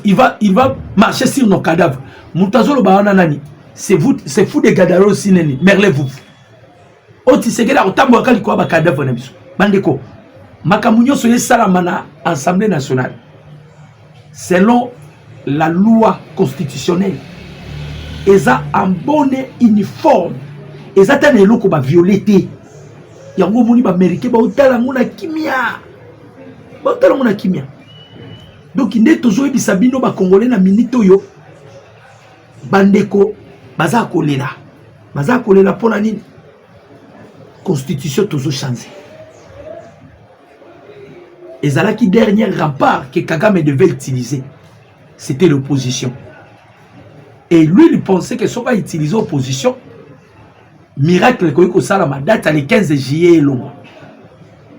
il va marcher sur nos cadavres. Moutazolo bawana nani, c'est fou de Gadaro sineni, merlez-vous. Oh Tshisekedi a otambo akali kwa ba cadavre na biso. Bandeko, makamunyo soye salamana Assemblée nationale. Selon la loi constitutionnelle, eza en bonne uniforme, eza tane loko ba violeté. Yango moni ba américain ba otala ngona kimia. Ba otala ngona kimia. Donc inde tozo ebisa bino ba congolais na minito yo. Bandeko baza kolela. Baza kolela pona nini? Constitution tozo changer. Ezala ki dernier rempart que Kagame devait utiliser, c'était l'opposition. Et lui, il pensait que si on va utiliser l'opposition, miracle que ça la date le 15 juillet long.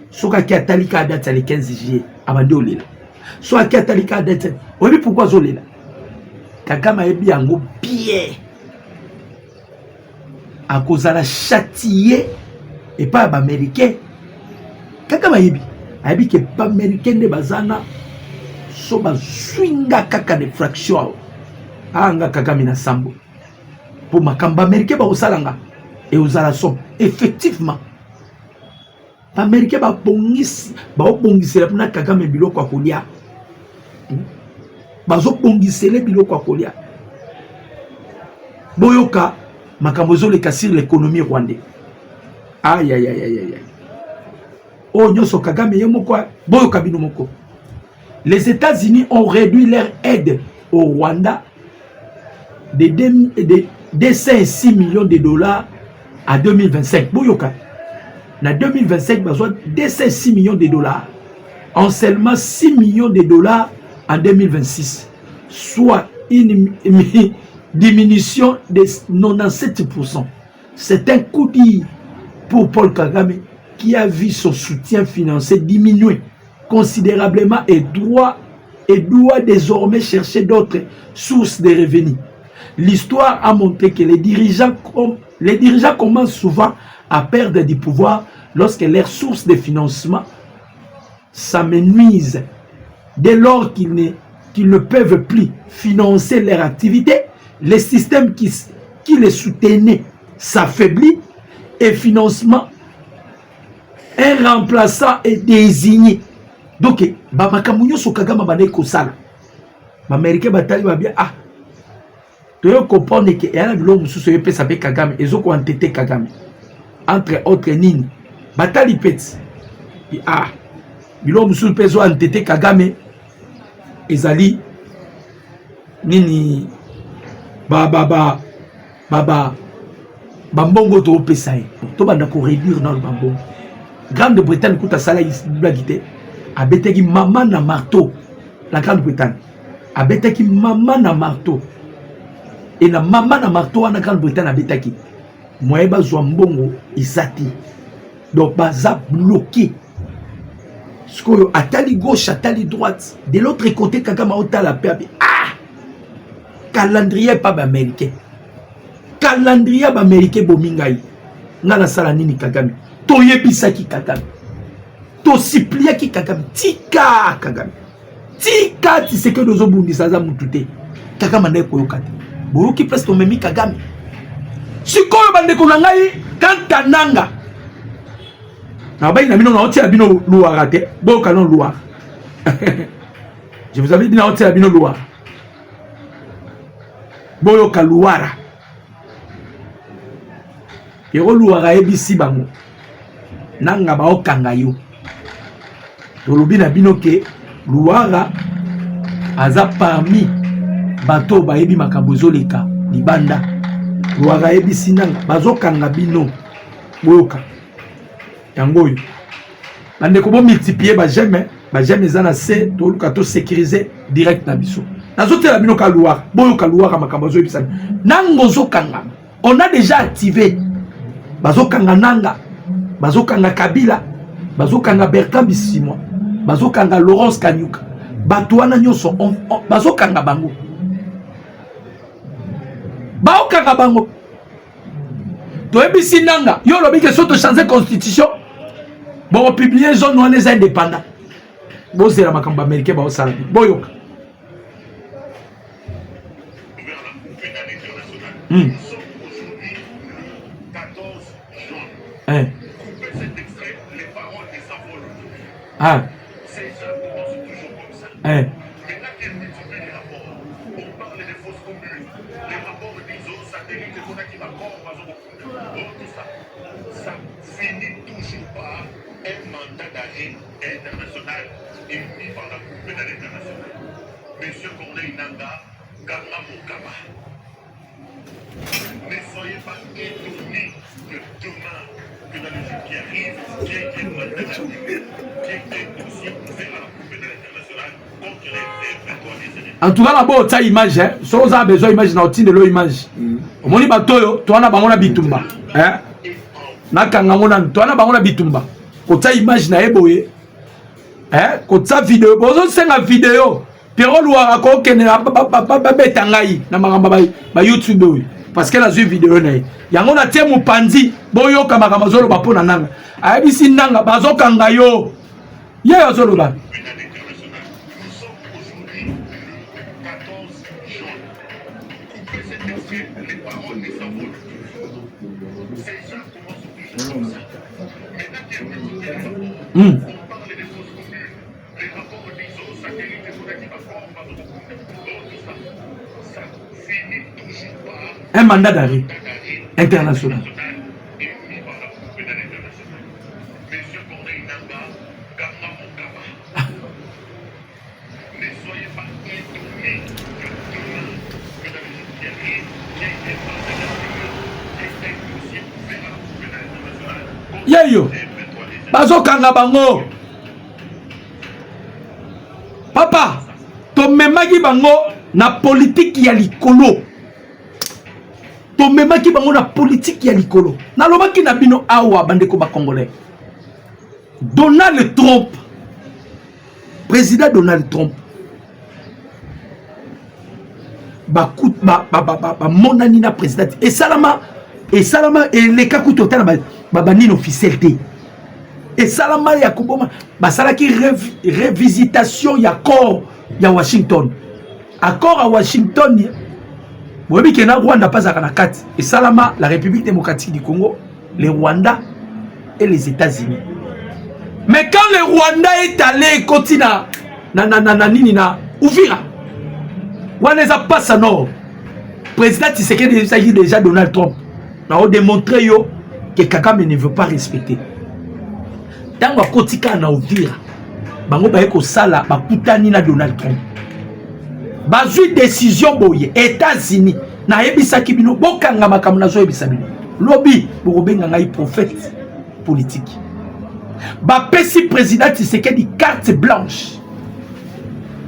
Soit qui a talika date le 15 juillet avant de l'île. Soit qui a talika date. Oui, pourquoi zolela? Kagame est bien bien. À cause de la châtier et pas américain. Kagame est bien. Ayebi que pas américain de bazana so ba swinga kaka de fraction anga Kagame na sambo pour makamba américain ba osalanga et osala so effectivement américain ba bongisi ba obongisela na Kagame biloko akolia bazo bongisele biloko akolia boyoka makambo zo le casser l'économie rwandaise. Aïe aïe aïe aïe aïe. Oh, nyoso Kagame yemoko boyo kabino moko. Les États-Unis ont réduit leur aide au Rwanda de 206 millions de dollars à 2025. Boyoka. En 2025, besoin 206 millions de dollars. En seulement 6 millions de dollars en 2026. Soit une diminution de 97%. C'est un coup dur pour Paul Kagame, qui a vu son soutien financier diminuer considérablement et doit désormais chercher d'autres sources de revenus. L'histoire a montré que les dirigeants commencent souvent à perdre du pouvoir lorsque leurs sources de financement s'amenuisent, dès lors qu'ils ne peuvent plus financer leur activité, le système qui les soutenait s'affaiblit et financement, un remplaçant est désigné. Donc, Bamakamunyo Sokagama Baneko Sala. Américain Batali va bien. Ah, tu comprends que y l'homme sous ce pays s'appelle Kagame, et ont entêté Kagame. Entre autres, Nini. Batali Pets. Ah, l'homme sous le pays ont entêté Kagame. Ezali. Nini. Bambongo to pesaï. To banda ko réduire dans le bambongo. Grande-Bretagne kuta sala blagité. Abeteki maman na marteau. La Grande-Bretagne. Abeteki maman na marteau. Et na maman na marteau en Grande-Bretagne abeteki. Moyeba zwambongo isati. Donc baza bloqué. Skoyo atali gauche, atali droite. De l'autre côté Kagame ota la paix. Ah! Calendrier pas américain. Calendrier américain bomingai. Ngala sala nini Kagame. Toyebisaki Kagame. Tosipliaki Kagame. Tika Kagame. Tika ti seke dozo bundi saza mutute. Kagame na koyoka. Boyoki presque memi Kagame. Sikoyo bande konangai kanta nanga. Na bayi na bino na otia bino luara te. Boyoka non luara. Je vous avais dit na otia bino luara. Boyoka luara. Yero luara ebisi bango. Nanga ba okanga yo. Tolobi na bino ke luara aza parmi bato ba ebi makambo zoleka libanda. Luara ebisi nanga bazokanga bino. Boyoka. Yango yo. Bande ko bo multiplier ba j'aime ezana se toluka to sécuriser direct na biso. Nazotela bino ka luara. Boyoka luara makambo zo ebisa. Nango zokanga. On a déjà activé bazokanga nanga. Bazokanga Kabila, bazokanga Bertrand Bisimwa, bazokanga Laurence Kanyuka, Batouana Nyoso, bazokanga bango. Baokanga bango. Toebisi nanga, yo lobi ke soto changer constitution. Bon publier zone non les indépendants. Bo c'est la makamba américain ba osala. Boyoka. Ah. Ces gens commencent toujours comme ça. Maintenant qu'ils multiplient les rapports, on parle des fausses communes, les rapports des autres satellites, les gens qui rapportent, tout ça. Ça finit toujours par un mandat d'arrêt international émis par la Cour pénale internationale. Monsieur Corneille Nanga, Gama Mokaba. Ne soyez pas étonnés que demain, que dans le jour qui arrive, qu'il y ait un mandat d'arrêt. En tout cas, la bonne image, hein. Si vous avez besoin d'image, vous avez l'image. Au moins, tu as besoin de bitumba. Bitumba. Quand tu as image, quand tu as vidéo, vous avez vidéo. Pero luara ko kene ba betangai na ma YouTube. Parce que la vidéo na yango na tie mupanzi boyoka makamazolo bapona nanga. Ayebisi nanga bazokanga yo. Ye azoloba. Un mandat d'arrêt international. Yeyo bazokanga bango papa tomemaki bango na politique ya likolo. Tomemaki bango na politique ya likolo. Nalobaki na bino awa bandeko ba congolais. Donald Trump, président Donald Trump, monani na président et salama et les cas total ba banine officialité et salama ya koboma basala ki révisitation ya accord ya Washington. Accord à Washington Bobi Kena Rwanda pas à Kanakati et salama la République démocratique du Congo, le Rwanda et les États-Unis. Mais quand le Rwanda est allé continent na Uvira, Waneza passe à nord. Président Tshisekedi s'agit déjà Donald Trump. On a démontré que Kagame ne veut pas respecter. Tant que kotika na Uvira, bango ba eko sala ba kutani na Donald Trump. Bazui décision boye États-Unis na yebisa kibino bokanga makamuna zo yebisa bino. Lobby bobenga ngai prophète politique. Ba pesi président Tshisekedi carte blanche.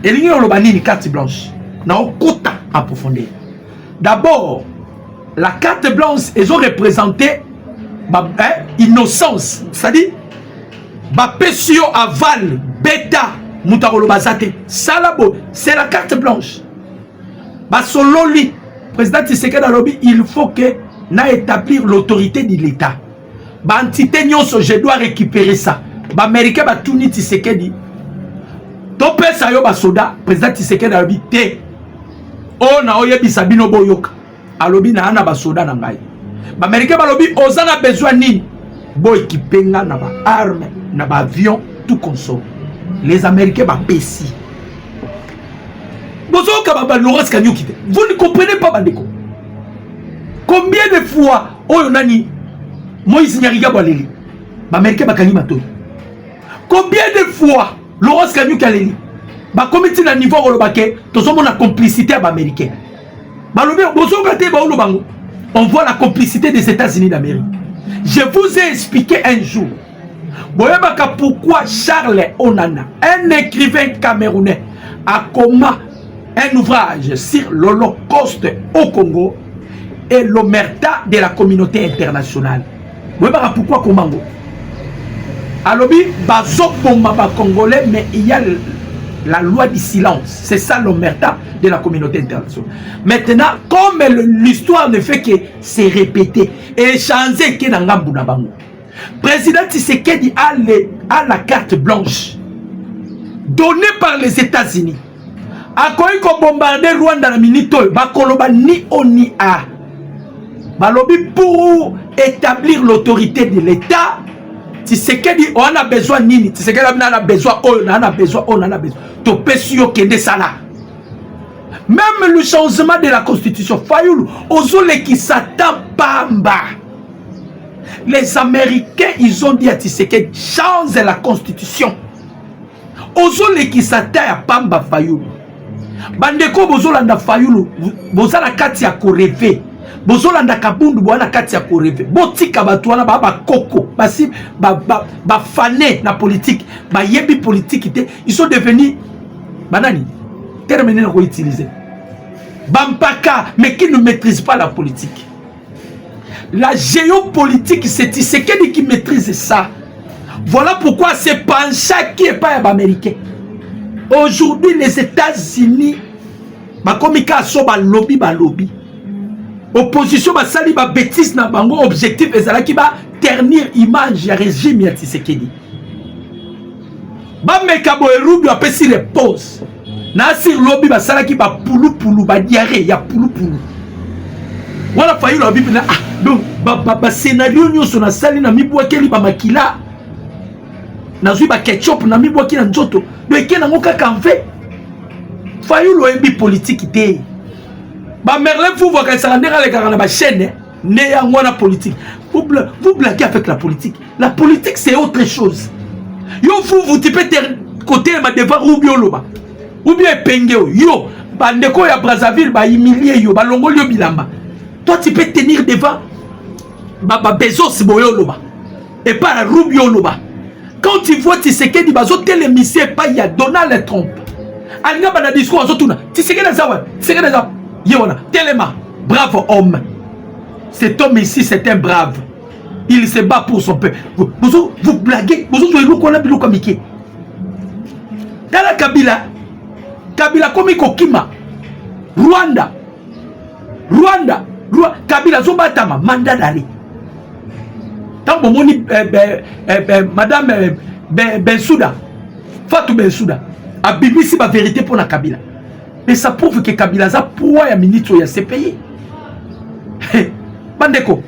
Elingi olobani ni carte blanche. Na okota en profondeur. D'abord, la carte blanche, ils ont représenté innocence. C'est-à-dire, Bapesio aval, bêta, Moutarolo Bazate, Salabo, c'est la carte blanche. Basololi, président Tshisekedi Nalobi, il faut que na établir l'autorité de l'État. Bantité nyonso, je dois récupérer ça. Américain ba touni Tshisekedi. Topé sayo ba soda, président Tshisekedi Nalobi, te. Oh na oye bisabino boyoka. Alobi na ana ba soda na ngai. Ba Américain balobi ozana besoin nini? Bo équipenga na ba arme, na ba avion, tout console. Les Américains ba pesi. Bozoka ba Laurence Kanyuki kite. Vous ne comprenez pas bandeko. Combien de fois oyo nani Moïse Nyariga baleli. Ba Américain ba kanima to. Combien de fois Laurence Kanyuki aleli. Ba comité na niveau olobake tozomo na complicité ba Américain. On voit la complicité des États-Unis d'Amérique. Je vous ai expliqué un jour. Pourquoi Charles Onana, un écrivain camerounais, a commis un ouvrage sur l'Holocauste au Congo et l'omerta de la communauté internationale. Pourquoi Komango? Alobi, bazobomba congolais, mais il y a la loi du silence. C'est ça l'omerta de la communauté internationale. Maintenant, comme l'histoire ne fait que se répéter et changer que dans Ngambu Nabango, président Tshisekedi a la carte blanche donnée par les États-Unis. A quoi qu'on bombarde Rwanda na minito, bakoloba ni o ni a. Balobi pour établir l'autorité de l'État. Tshisekedi on a besoin nini? Tshisekedi on a besoin, on a besoin, on a besoin. Topesio kende sala. Même le changement de la constitution, Fayoulou, Ozole qui s'attend pamba. Les Américains, ils ont dit à Tshisekedi, change la constitution. Ozole qui s'attend à pamba Fayoulou. Bandeko bozolanda Fayoulou, bozala kati ya koreve. Bozolanda kabundu bwana kati ya koreve. Botika batuana ba koko, basi ba fané na politique, ba yebi politique te, ils sont devenus banani. Terminé à utiliser. Bampaka, mais qui ne maîtrise pas la politique. La géopolitique, c'est Tshisekedi qui maîtrise ça. Voilà pourquoi c'est Pancha qui est pas américain. Aujourd'hui, les États-Unis, bakomika so ba lobby. Opposition ba sali ba bêtise na bango objectif ezala ki ba ternir image ya régime ya Tshisekedi. Ba mekabo erubi apesi repose. Na sir lobby ba sala ki ba pulu ba diarrhée ya pulu. Wala fayi lobby na donc ba scénario nyonso na sali na mibwakeli ba makila. Na zui ba ketchup na mibwaki na nzoto. Do ekena ngoka kanfe. Fayi lobby politique te. Ba Merlin vous voyez ça les gars na chaîne né ngwana politique. Vous blaguez avec la politique. La politique c'est autre chose. Yo vous type côté ma devant Rubio loba. Ou bien Pengeo yo bandeko ya Brazzaville ba humilier yo ba longolio bilamba. Toi tu peux tenir devant ba Bezos boyo loba et pas Rubio loba. Quand tu vois Tshisekedi bazo télémisé pas il y a Donald Trump. Anga ba discours azotuna. Tshisekedi zawa. Yéwana, Téléma, brave homme. Cet homme ici, c'est un brave. Il se bat pour son peuple. Vous blaguez. Vous jouez le qu'on a bilou comme Mickey. Dans la Kabila comme Kima. Rwanda. Kabila Zobatama, mandat d'aller. tant que moni madame Bensouda Fatou Bensouda a bibisi la vérité pour la Kabila. Mais ça prouve que Kabila a poids ya ministre ya CPI. Bandeko,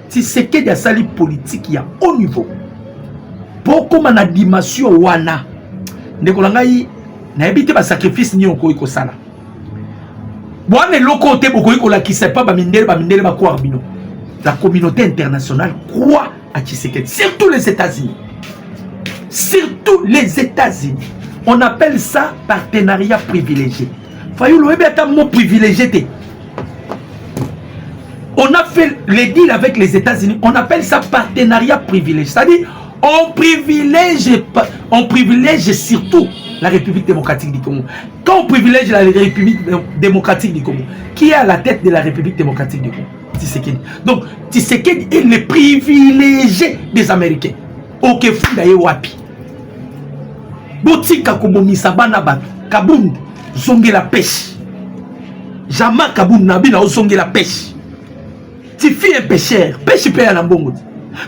si c'est que des sali politique ya haut niveau. Pour comme na dimension wana. Ndeko langai na ebité ba sacrifice ni oko iko sala. Boane loko te boko iko la qui sait pas ba mindele ba ko arbino. La communauté internationale croit à Tshisekedi, surtout les États-Unis. Surtout les États-Unis. On appelle ça partenariat privilégié. Fayou est un mot privilégié. On a fait les deals avec les États-Unis. On appelle ça partenariat privilégié. C'est-à-dire, on privilège surtout la République démocratique du Congo. Quand on privilège la République démocratique du Congo, qui est à la tête de la République démocratique du Congo? Tshisekedi. Donc, Tshisekedi est le privilégié des Américains. Ok, funda ye wapi. Botika komomisa bana batu. Kabund, zonge la pêche. Jamais Kabund nabina zonge la pêche. Tu fais un pêcheur, pêche paye à l'ambongo.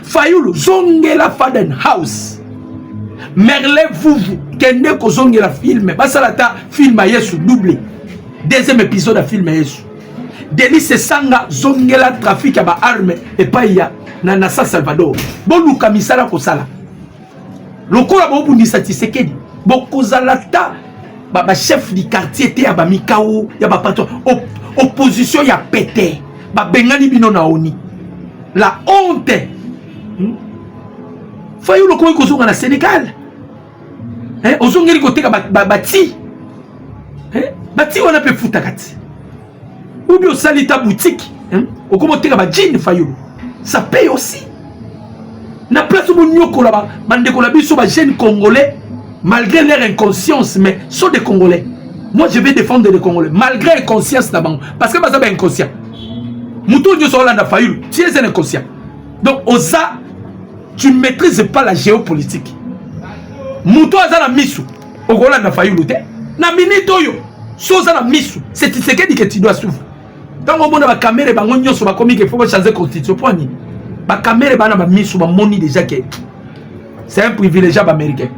Fayoulou, zonge la Faden House. Merle Vuvu, kende ko zonge la film. Basalata film a yesu doublé. Deuxième épisode à film a yesu. Délice Sanga zongela trafic à ba arme et pas ya na San Salvador. Bon nous kamisala ko sala. Lokola bo bundi Tshisekedi. Boko zalata ba chef du quartier te ya ba mikao ya ba patron opposition ya pété. Ba bengani bino na oni. La honte. Fayu lokola ko zonga na Sénégal. Ozongeli ko teka bati. Bati wana pe futa kati. Ou bien au salita boutique, au comment tu as jean Fayoulou, ça paye aussi. Na place où on là-bas, bande qu'on sur les jeunes congolais, malgré leur inconscience, mais sont des Congolais. Moi je vais défendre les Congolais, malgré inconscience d'abord, parce que c'est inconscient. Mouton Dieu sur la Fayoulou, tu es un inconscient. Donc Oza, tu ne maîtrises pas la géopolitique. Mouton Azana Missou, au Roland Fayoulou, na minitoyo, Sozana Missou, c'est ce que tu dois suivre. Quand on a la caméra, il faut changer la constitution. La caméra, c'est un privilégié américain.